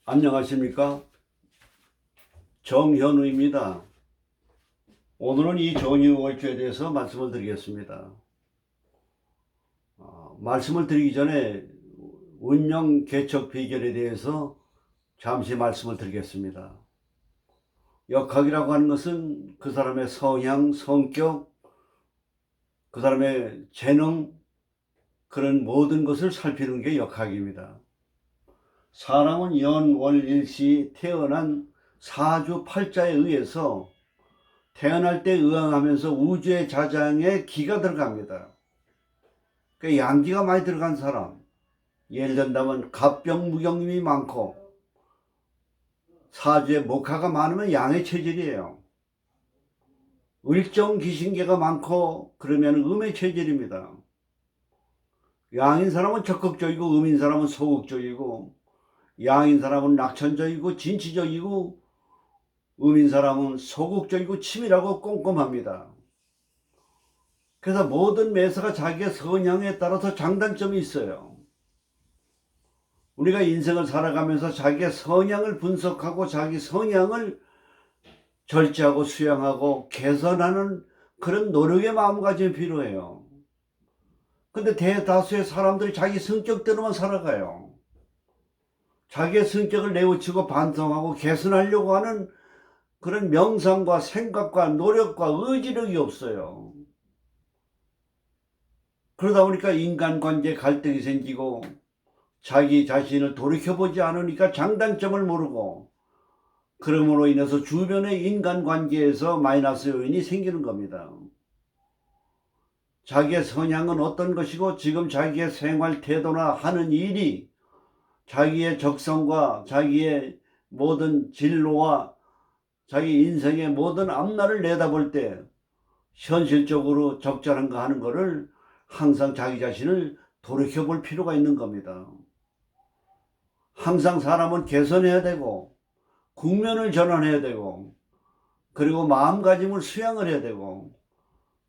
안녕하십니까? 정현우입니다. 오늘은 이 정유월주에 대해서 말씀을 드리겠습니다. 말씀을 드리기 전에 운명 개척 비결에 대해서 잠시 말씀을 드리겠습니다. 역학이라고 하는 것은 그 사람의 성향, 성격, 그 사람의 재능, 그런 모든 것을 살피는 게 역학입니다. 사람은 연월일시 태어난 사주팔자에 의해서 태어날 때 의항하면서 우주의 자장에 기가 들어갑니다. 그 양기가 많이 들어간 사람, 예를 든다면 갑병무경님이 많고 사주에 목화가 많으면 양의 체질이에요. 을정귀신계가 많고 그러면 음의 체질입니다. 양인 사람은 적극적이고 음인 사람은 소극적이고, 양인 사람은 낙천적이고 진취적이고, 음인 사람은 소극적이고 치밀하고 꼼꼼합니다. 그래서 모든 매사가 자기의 성향에 따라서 장단점이 있어요. 우리가 인생을 살아가면서 자기의 성향을 분석하고 자기 성향을 절제하고 수양하고 개선하는 그런 노력의 마음가짐이 필요해요. 근데 대다수의 사람들이 자기 성격대로만 살아가요. 자기의 성격을 내우치고 반성하고 개선하려고 하는 그런 명상과 생각과 노력과 의지력이 없어요. 그러다 보니까 인간관계에 갈등이 생기고 자기 자신을 돌이켜보지 않으니까 장단점을 모르고, 그러므로 인해서 주변의 인간관계에서 마이너스 요인이 생기는 겁니다. 자기의 성향은 어떤 것이고 지금 자기의 생활 태도나 하는 일이 자기의 적성과 자기의 모든 진로와 자기 인생의 모든 앞날을 내다볼 때 현실적으로 적절한가 하는 것을 항상 자기 자신을 돌이켜볼 필요가 있는 겁니다. 항상 사람은 개선해야 되고 국면을 전환해야 되고, 그리고 마음가짐을 수양을 해야 되고,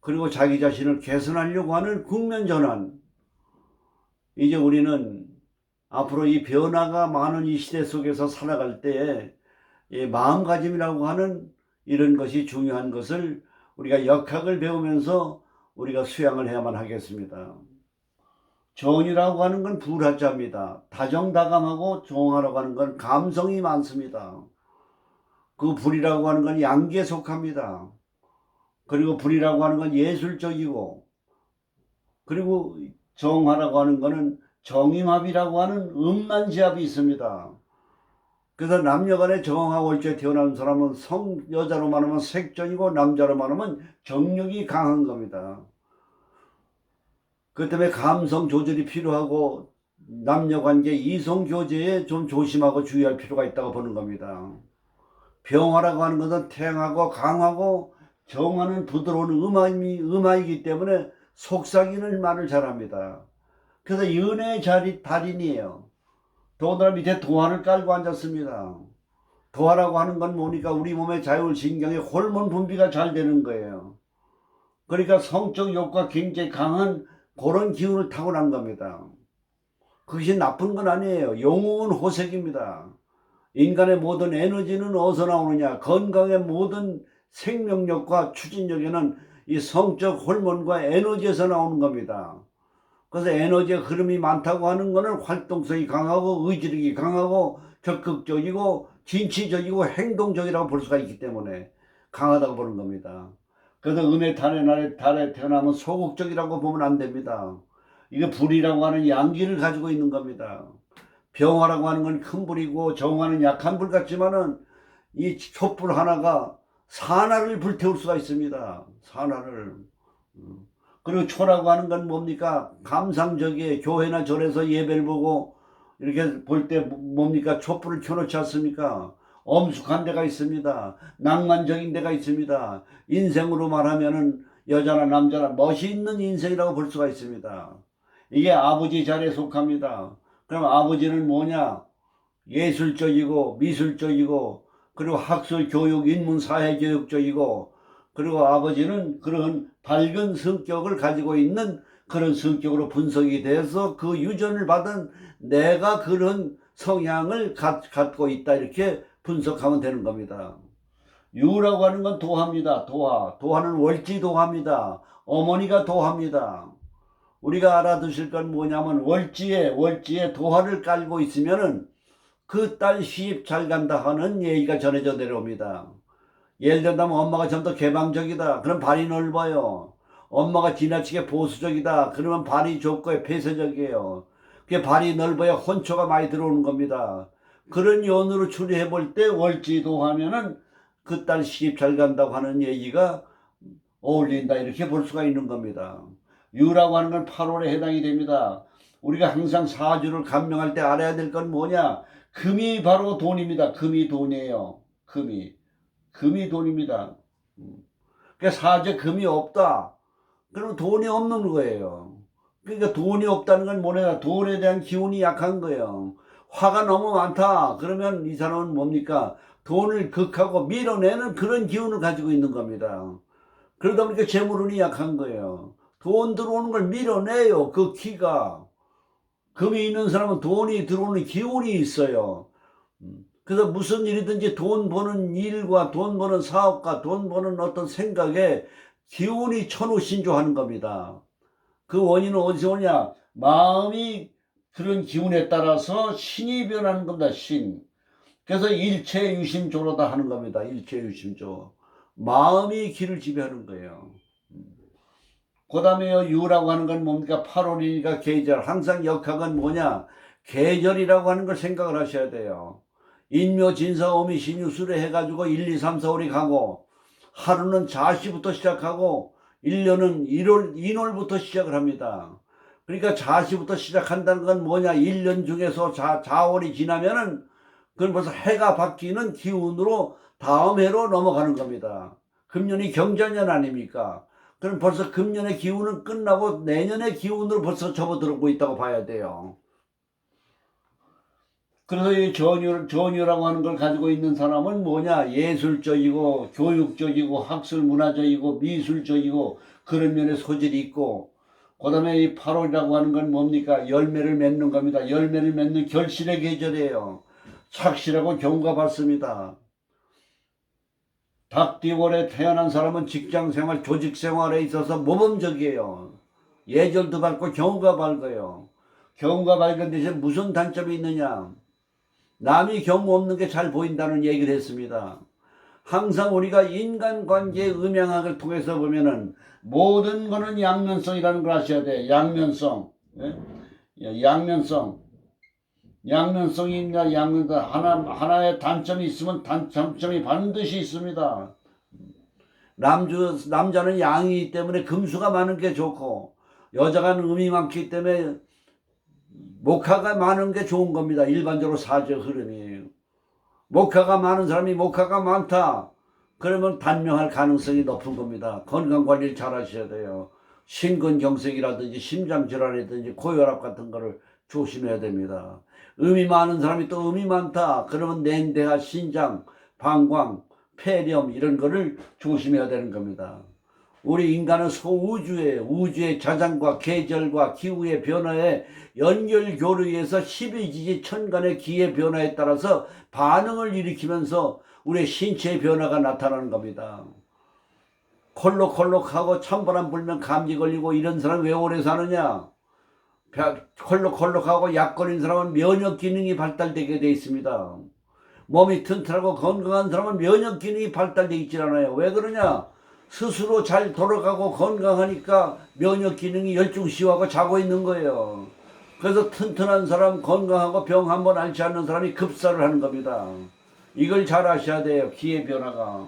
그리고 자기 자신을 개선하려고 하는 국면 전환. 이제 우리는 앞으로 이 변화가 많은 이 시대 속에서 살아갈 때에 이 마음가짐이라고 하는 이런 것이 중요한 것을 우리가 역학을 배우면서 우리가 수양을 해야만 하겠습니다. 정이라고 하는 건 불화자입니다. 다정다감하고 정하라고 하는 건 감성이 많습니다. 그 불이라고 하는 건 양기에 속합니다. 그리고 불이라고 하는 건 예술적이고, 그리고 정화라고 하는 거는 정임합이라고 하는 음란지합이 있습니다. 그래서 남녀간의 정화월주에 태어난 사람은 여자로 말하면 색전이고 남자로 말하면 정력이 강한 겁니다. 그 때문에 감성 조절이 필요하고 남녀관계 이성교제에 좀 조심하고 주의할 필요가 있다고 보는 겁니다. 병화라고 하는 것은 탱하고 강하고, 정화는 부드러운 음화이기 때문에 속삭이는 말을 잘합니다. 그래서 연애의 달인이에요. 더군다나 밑에 도화를 깔고 앉았습니다. 도화라고 하는 건 뭐니까 우리 몸의 자율신경의 호르몬 분비가 잘 되는 거예요. 그러니까 성적 욕구가 굉장히 강한 그런 기운을 타고난 겁니다. 그것이 나쁜 건 아니에요. 영웅은 호색입니다. 인간의 모든 에너지는 어디서 나오느냐? 건강의 모든 생명력과 추진력에는 이 성적 호르몬과 에너지에서 나오는 겁니다. 그래서 에너지의 흐름이 많다고 하는 것은 활동성이 강하고 의지력이 강하고 적극적이고 진취적이고 행동적이라고 볼 수가 있기 때문에 강하다고 보는 겁니다. 그래서 은의 달에 태어나면 소극적이라고 보면 안 됩니다. 이게 불이라고 하는 양기를 가지고 있는 겁니다. 병화라고 하는 건 큰 불이고 정화는 약한 불 같지만은 이 촛불 하나가 산하를 불태울 수가 있습니다. 산하를. 그리고 초라고 하는 건 뭡니까? 감상적이에요. 교회나 절에서 예배를 보고 이렇게 볼 때 뭡니까? 촛불을 켜놓지 않습니까? 엄숙한 데가 있습니다. 낭만적인 데가 있습니다. 인생으로 말하면은 여자나 남자나 멋이 있는 인생이라고 볼 수가 있습니다. 이게 아버지 자리에 속합니다. 그럼 아버지는 뭐냐? 예술적이고 미술적이고, 그리고 학술 교육 인문 사회 교육적이고, 그리고 아버지는 그런 밝은 성격을 가지고 있는 그런 성격으로 분석이 돼서 그 유전을 받은 내가 그런 성향을 갖고 있다 이렇게 분석하면 되는 겁니다. 유라고 하는 건 도화입니다. 도화. 도화는 월지도화입니다. 어머니가 도화입니다. 우리가 알아두실 건 뭐냐면 월지에 도화를 깔고 있으면은 그 딸 시집 잘 간다 하는 얘기가 전해져 내려옵니다. 예를 들면 엄마가 좀 더 개방적이다. 그럼 발이 넓어요. 엄마가 지나치게 보수적이다. 그러면 발이 좁고 폐쇄적이에요. 그게 발이 넓어야 혼초가 많이 들어오는 겁니다. 그런 연으로 추리해 볼 때 월지도 하면은 그 딸 시집 잘 간다고 하는 얘기가 어울린다 이렇게 볼 수가 있는 겁니다. 유라고 하는 건 8월에 해당이 됩니다. 우리가 항상 사주를 감명할 때 알아야 될 건 뭐냐? 금이 바로 돈입니다. 금이 돈이에요. 금이 돈입니다. 그러니까 사주에 금이 없다. 그러면 돈이 없는 거예요. 그러니까 돈이 없다는 건 뭐냐? 돈에 대한 기운이 약한 거예요. 화가 너무 많다. 그러면 이 사람은 뭡니까? 돈을 극하고 밀어내는 그런 기운을 가지고 있는 겁니다. 그러다 보니까 재물운이 약한 거예요. 돈 들어오는 걸 밀어내요. 그 기가. 금이 있는 사람은 돈이 들어오는 기운이 있어요. 그래서 무슨 일이든지 돈 버는 일과 돈 버는 사업과 돈 버는 어떤 생각에 기운이 천우신조하는 겁니다. 그 원인은 어디서 오냐? 마음이 그런 기운에 따라서 신이 변하는 겁니다. 신. 그래서 일체유심조로다 하는 겁니다. 일체유심조. 마음이 길을 지배하는 거예요. 그 다음에 유라고 하는 건 뭡니까? 8월이니까 계절. 항상 역학은 뭐냐? 계절이라고 하는 걸 생각을 하셔야 돼요. 인묘, 진사, 오미, 신유, 수레 해가지고 1, 2, 3, 4, 5이 가고 하루는 자시부터 시작하고 1년은 2월부터 시작을 합니다. 그러니까 자시부터 시작한다는 건 뭐냐? 1년 중에서 자월이 지나면은 그건 벌써 해가 바뀌는 기운으로 다음 해로 넘어가는 겁니다. 금년이 경자년 아닙니까? 그럼 벌써 금년의 기운은 끝나고 내년의 기운으로 벌써 접어들고 있다고 봐야 돼요. 그래서 이 전유라고 하는 걸 가지고 있는 사람은 뭐냐? 예술적이고 교육적이고 학술 문화적이고 미술적이고 그런 면에 소질이 있고, 그 다음에 이 8월이라고 하는 건 뭡니까? 열매를 맺는 겁니다. 열매를 맺는 결실의 계절이에요. 착실하고 경우가 밝습니다. 닭띠월에 태어난 사람은 직장생활, 조직생활에 있어서 모범적이에요. 예절도 밝고 경우가 밝아요. 경우가 밝은 대신 무슨 단점이 있느냐? 남이 경우 없는 게 잘 보인다는 얘기를 했습니다. 항상 우리가 인간관계의 음양학을 통해서 보면은 모든 거는 양면성이라는 걸 아셔야 돼. 양면성. 예? 양면성이 있냐, 하나의 단점이 있으면 단점이 반드시 있습니다. 남자는 양이기 때문에 금수가 많은 게 좋고, 여자가 음이 많기 때문에 목화가 많은 게 좋은 겁니다. 일반적으로 사주 흐름이에요. 목화가 많은 사람이 목화가 많다. 그러면 단명할 가능성이 높은 겁니다. 건강관리를 잘 하셔야 돼요. 심근경색이라든지 심장질환이라든지 고혈압 같은 거를 조심해야 됩니다. 음이 많은 사람이 또 음이 많다. 그러면 냉대하, 신장, 방광, 폐렴 이런 거를 조심해야 되는 겁니다. 우리 인간은 소우주예요. 우주의 자장과 계절과 기후의 변화에 연결교류에서 12지지 천간의 기의 변화에 따라서 반응을 일으키면서 우리의 신체의 변화가 나타나는 겁니다. 콜록콜록하고 찬바람 불면 감기 걸리고 이런 사람 왜 오래 사느냐? 콜록콜록하고 약 걸린 사람은 면역 기능이 발달되게 되어 있습니다. 몸이 튼튼하고 건강한 사람은 면역 기능이 발달되어 있질 않아요. 왜 그러냐? 스스로 잘 돌아가고 건강하니까 면역 기능이 열중시하고 자고 있는 거예요. 그래서 튼튼한 사람, 건강하고 병 한 번 앓지 않는 사람이 급사를 하는 겁니다. 이걸 잘 아셔야 돼요. 기의 변화가.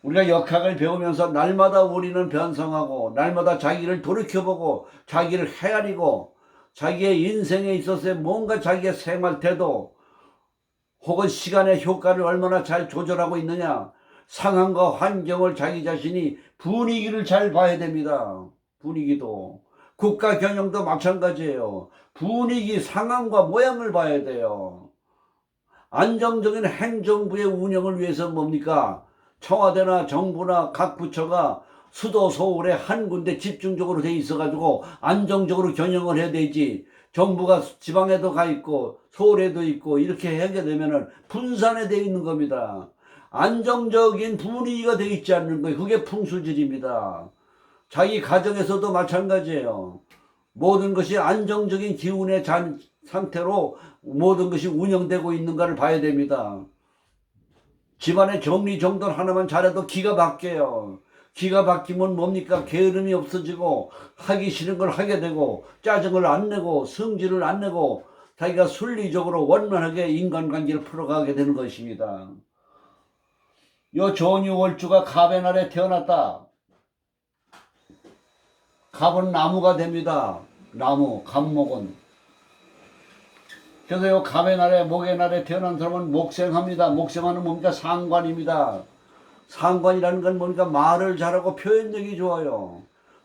우리가 역학을 배우면서 날마다 우리는 변성하고 날마다 자기를 돌이켜보고 자기를 헤아리고 자기의 인생에 있어서 뭔가 자기의 생활 태도 혹은 시간의 효과를 얼마나 잘 조절하고 있느냐, 상황과 환경을 자기 자신이 분위기를 잘 봐야 됩니다. 분위기도 국가 경영도 마찬가지예요. 분위기 상황과 모양을 봐야 돼요. 안정적인 행정부의 운영을 위해서 뭡니까? 청와대나 정부나 각 부처가 수도 서울에 한 군데 집중적으로 돼 있어가지고 안정적으로 경영을 해야 되지. 정부가 지방에도 가 있고 서울에도 있고 이렇게 하게 되면은 분산에 돼 있는 겁니다. 안정적인 분위기가 돼 있지 않는 거예요. 그게 풍수질입니다. 자기 가정에서도 마찬가지예요. 모든 것이 안정적인 기운의 상태로 모든 것이 운영되고 있는가를 봐야 됩니다. 집안의 정리정돈 하나만 잘해도 기가 바뀌어요. 기가 바뀌면 뭡니까? 게으름이 없어지고 하기 싫은 걸 하게 되고 짜증을 안 내고 성질을 안 내고 자기가 순리적으로 원만하게 인간관계를 풀어가게 되는 것입니다. 요 전유월주가 갑의 날에 태어났다. 갑은 나무가 됩니다. 나무, 갑목은. 그래서 요 갑의 날에 목의 날에 태어난 사람은 목생합니다. 목생하는 뭡니까? 상관입니다. 상관이라는 건 뭡니까? 말을 잘하고 표현력이 좋아요.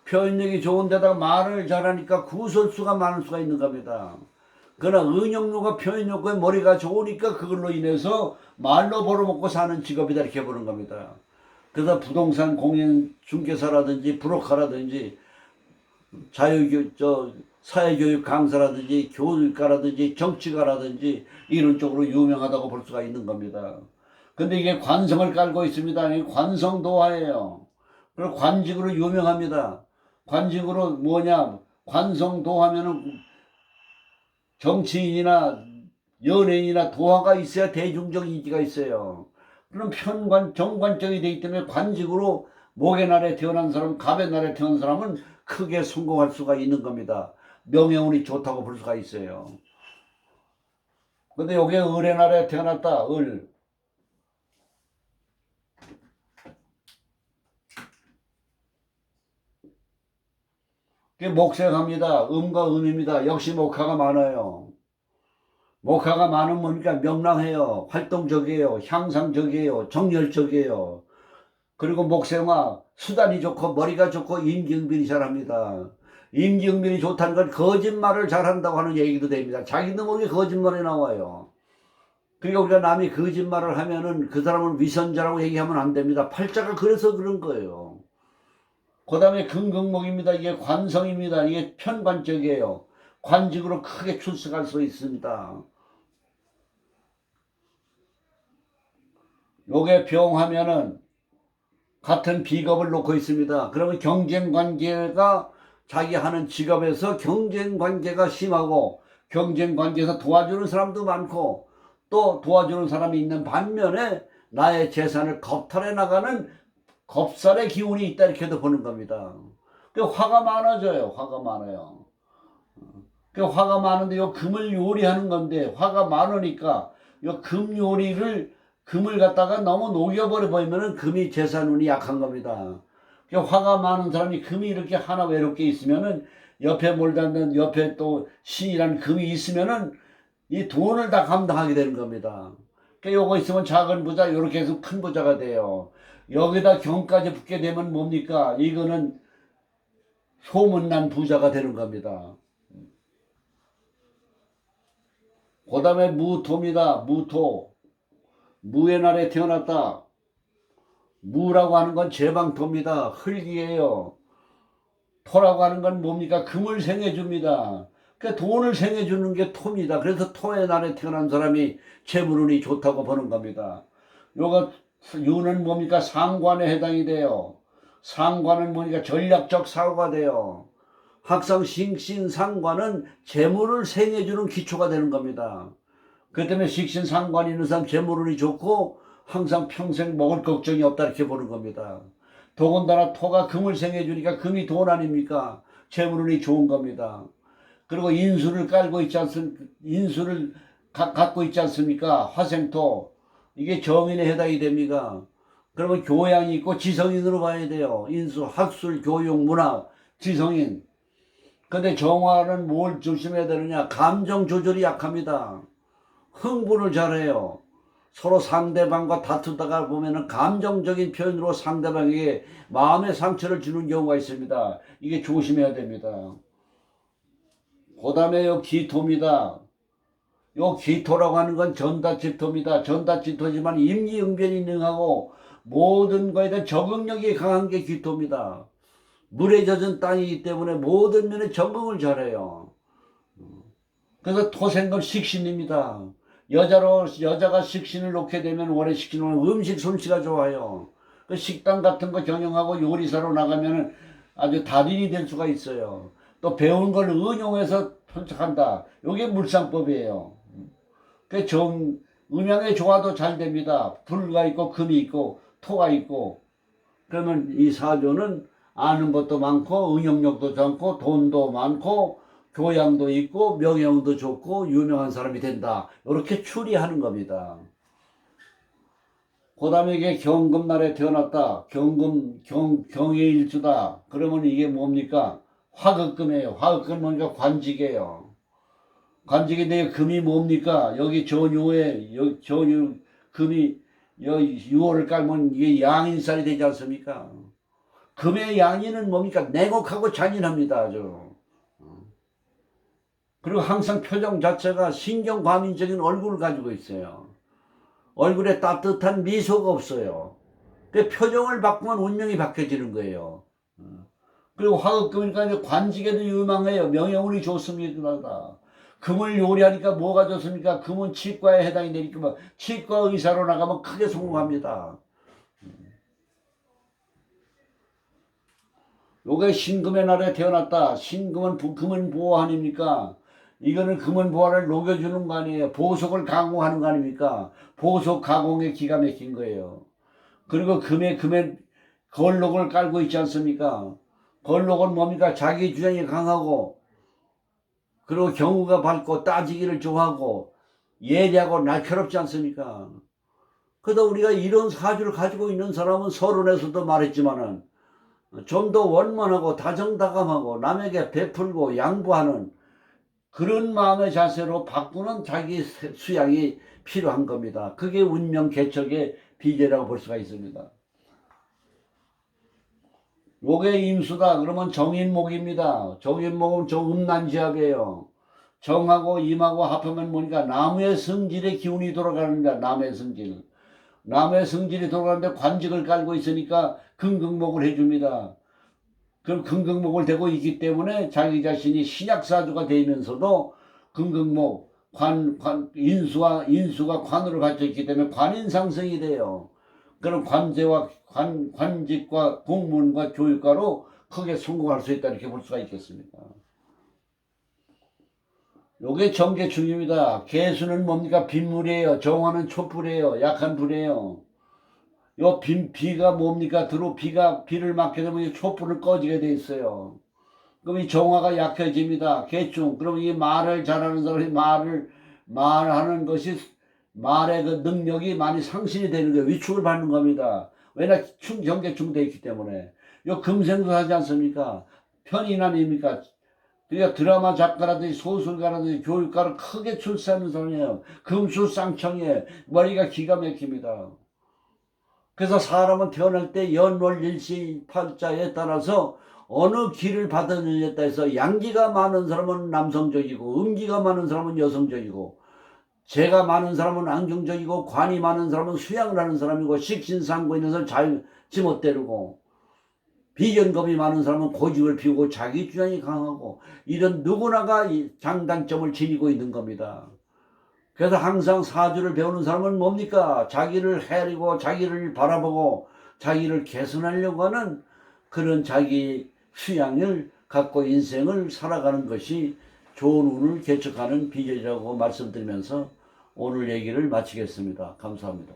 표현력이 좋은데다가 말을 잘하니까 구설수가 많을 수가 있는 겁니다. 그러나 은영로가 표현력과 머리가 좋으니까 그걸로 인해서 말로 벌어먹고 사는 직업이다 이렇게 보는 겁니다. 그래서 부동산 공인 중개사라든지 브로커라든지 사회교육 강사라든지 교육가라든지 정치가라든지 이런 쪽으로 유명하다고 볼 수가 있는 겁니다. 근데 이게 관성을 깔고 있습니다. 이게 관성도화예요. 그리고 관직으로 유명합니다. 관직으로 뭐냐? 관성도하면은 정치인이나 연예인이나 도화가 있어야 대중적 인기가 있어요. 그럼 정관적이 되기 때문에 관직으로 목의 날에 태어난 사람, 갑의 날에 태어난 사람은 크게 성공할 수가 있는 겁니다. 명예운이 좋다고 볼 수가 있어요. 근데 여기에 을의 날에 태어났다. 을. 목생합니다. 음과 음입니다. 역시 목화가 많아요. 목화가 많으면 뭡니까? 명랑해요. 활동적이에요. 향상적이에요. 정열적이에요. 그리고 목생화 수단이 좋고 머리가 좋고 임기응변이 잘합니다. 임기응변이 좋다는 건 거짓말을 잘한다고 하는 얘기도 됩니다. 자기도 모르게 거짓말이 나와요. 그러니까 우리가 남이 거짓말을 하면은 그 사람은 위선자라고 얘기하면 안 됩니다. 팔자가 그래서 그런 거예요. 그 다음에 금극목입니다. 이게 관성입니다. 이게 편관적이에요. 관직으로 크게 출세할 수 있습니다. 요게 병하면은 같은 비겁을 놓고 있습니다. 그러면 경쟁관계가 자기 하는 직업에서 경쟁관계가 심하고 경쟁관계에서 도와주는 사람도 많고 또 도와주는 사람이 있는 반면에 나의 재산을 겁탈해 나가는 겁살의 기운이 있다 이렇게도 보는 겁니다. 화가 많아져요. 화가 많아요. 화가 많은데 요 금을 요리하는 건데 화가 많으니까 요 금 요리를 금을 갖다가 너무 녹여버려 버리면은 금이 재산운이 약한 겁니다. 화가 많은 사람이 금이 이렇게 하나 외롭게 있으면은 옆에 몰다는 옆에 또 신이라는 금이 있으면은 이 돈을 다 감당하게 되는 겁니다. 요거 있으면 작은 부자 요렇게 해서 큰 부자가 돼요. 여기다 경까지 붙게 되면 뭡니까? 이거는 소문난 부자가 되는 겁니다. 그 다음에 무토입니다. 무토. 무의 날에 태어났다. 무라고 하는 건 제방토입니다. 흙이에요. 토라고 하는 건 뭡니까? 금을 생해줍니다. 그러니까 돈을 생해주는 게 토입니다. 그래서 토의 날에 태어난 사람이 재물운이 좋다고 보는 겁니다. 요거 유는 뭡니까? 상관에 해당이 돼요. 상관은 뭡니까? 전략적 사고가 돼요. 항상 식신상관은 재물을 생해주는 기초가 되는 겁니다. 그 때문에 식신상관이 있는 사람 재물운이 좋고 항상 평생 먹을 걱정이 없다 이렇게 보는 겁니다. 더군다나 토가 금을 생해주니까 금이 돈 아닙니까? 재물운이 좋은 겁니다. 그리고 인수를 깔고 있지 않습니까? 인수를 갖고 있지 않습니까? 화생토. 이게 정인에 해당이 됩니다. 그러면 교양이 있고 지성인으로 봐야 돼요. 인수, 학술, 교육, 문화, 지성인. 근데 정화는 뭘 조심해야 되느냐? 감정 조절이 약합니다. 흥분을 잘해요. 서로 상대방과 다투다가 보면은 감정적인 표현으로 상대방에게 마음의 상처를 주는 경우가 있습니다. 이게 조심해야 됩니다. 그 다음에 요 기토입니다. 요 기토라고 하는 건 전다지토입니다. 전다지토지만 임기응변이 능하고 모든 거에 대한 적응력이 강한 게 귀토입니다. 물에 젖은 땅이기 때문에 모든 면에 적응을 잘해요. 그래서 토생건 식신입니다. 여자가 식신을 놓게 되면 오래 식신은 음식 솜씨가 좋아요. 그 식당 같은 거 경영하고 요리사로 나가면 아주 달인이 될 수가 있어요. 또 배운 걸 응용해서 편착한다. 이게 물상법이에요. 그 음양의 조화도 잘 됩니다. 불과 있고 금이 있고 토가 있고. 그러면 이 사조는 아는 것도 많고 응용력도 좋고 돈도 많고 교양도 있고 명예도 좋고 유명한 사람이 된다. 이렇게 추리하는 겁니다. 그 다음에 이게 경금날에 태어났다. 경의 일주다. 그러면 이게 뭡니까? 화극금이에요. 화극금 뭔가 관직이에요. 관직인데 금이 뭡니까? 여기 전유에 전유 금이 여기 6월을 깔면 이게 양인살이 되지 않습니까? 금의 양인은 뭡니까? 냉혹하고 잔인합니다. 아주. 그리고 항상 표정 자체가 신경과민적인 얼굴을 가지고 있어요. 얼굴에 따뜻한 미소가 없어요. 그 표정을 바꾸면 운명이 바뀌어지는 거예요. 그리고 화극금이니까 이제 관직에도 유망해요. 명예운이 좋습니다. 금을 요리하니까 뭐가 좋습니까? 금은 치과에 해당이 되니까 치과 의사로 나가면 크게 성공합니다. 요게 신금의 날에 태어났다. 신금은 금은 보호 아닙니까? 이거는 금은 보화를 녹여주는 거 아니에요. 보석을 가공하는 거 아닙니까? 보석 가공에 기가 막힌 거예요. 그리고 금에 걸록을 깔고 있지 않습니까? 걸록은 뭡니까? 자기 주장이 강하고 그리고 경우가 밝고 따지기를 좋아하고 예리하고 날카롭지 않습니까? 그래도 우리가 이런 사주를 가지고 있는 사람은 서론에서도 말했지만은 좀 더 원만하고 다정다감하고 남에게 베풀고 양보하는 그런 마음의 자세로 바꾸는 자기 수양이 필요한 겁니다. 그게 운명 개척의 비결이라고 볼 수가 있습니다. 요게 임수다. 그러면 정인목입니다. 정인목은 음란지압이에요. 정하고 임하고 합하면 뭐니까 나무의 성질의 기운이 돌아가는 거야. 나무의 성질. 나무의 성질이 돌아가는데 관직을 깔고 있으니까 금극목을 해줍니다. 그럼 금극목을 대고 있기 때문에 자기 자신이 신약사주가 되면서도 금극목, 인수가 관으로 갖춰 있기 때문에 관인상승이 돼요. 그런 관직과 공문과 교육과로 크게 성공할 수 있다 이렇게 볼 수가 있겠습니다. 요게 정계충입니다. 개수는 뭡니까? 빗물이에요. 정화는 촛불이에요. 약한 불이에요. 요 비가 뭡니까? 비를 맞게 되면 촛불을 꺼지게 돼 있어요. 그럼 이 정화가 약해집니다. 개충. 그럼 이 말을 잘하는 사람이 말하는 것이 말의 그 능력이 많이 상실이 되는 거예요. 위축을 받는 겁니다. 왜냐? 경계충 돼 있기 때문에. 요 금생도 하지 않습니까? 편인아닙니까? 그러니까 드라마 작가라든지 소설가라든지 교육가를 크게 출세하는 사람이에요. 금수쌍청에 머리가 기가 막힙니다. 그래서 사람은 태어날 때 연월일시 팔자에 따라서 어느 길을 받았느냐에 따라서 양기가 많은 사람은 남성적이고 음기가 많은 사람은 여성적이고 재가 많은 사람은 안경적이고 관이 많은 사람은 수양을 하는 사람이고 식신상고 있는 사람은 지멋대로고 비견겁이 많은 사람은 고집을 피우고 자기 주장이 강하고 이런 누구나가 장단점을 지니고 있는 겁니다. 그래서 항상 사주를 배우는 사람은 뭡니까? 자기를 헤아리고 자기를 바라보고 자기를 개선하려고 하는 그런 자기 수양을 갖고 인생을 살아가는 것이 좋은 운을 개척하는 비결이라고 말씀드리면서 오늘 얘기를 마치겠습니다. 감사합니다.